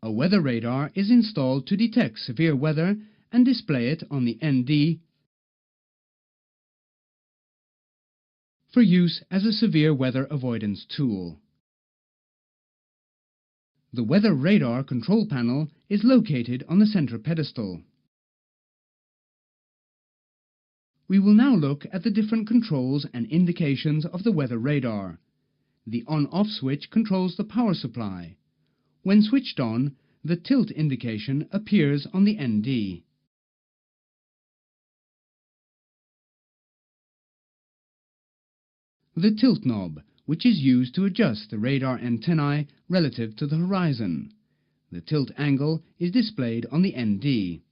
A weather radar is installed to detect severe weather and display it on the ND for use as a severe weather avoidance tool. The weather radar control panel is located on the center pedestal. We will now look at the different controls and indications of the weather radar. The on-off switch controls the power supply. When switched on, the tilt indication appears on the ND. The tilt knob, which is used to adjust the radar antennae relative to the horizon. The tilt angle is displayed on the ND.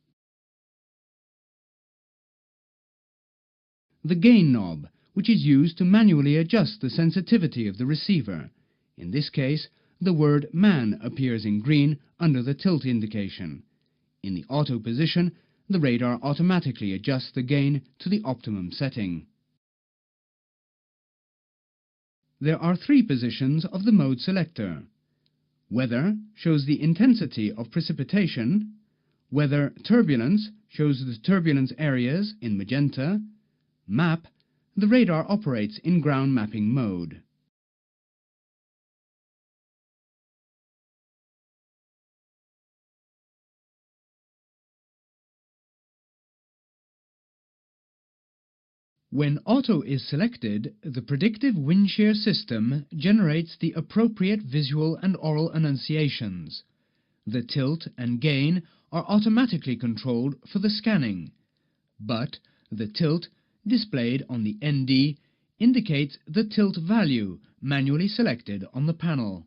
The gain knob, which is used to manually adjust the sensitivity of the receiver. In this case, the word man appears in green under the tilt indication. In the auto position, the radar automatically adjusts the gain to the optimum setting. There are three positions of the mode selector. Weather shows the intensity of precipitation. Weather turbulence shows the turbulence areas in magenta. Map, the radar operates in ground mapping mode. When auto is selected, the predictive wind shear system generates the appropriate visual and oral annunciations. The tilt and gain are automatically controlled for the scanning, but the tilt displayed on the ND indicates the tilt value manually selected on the panel.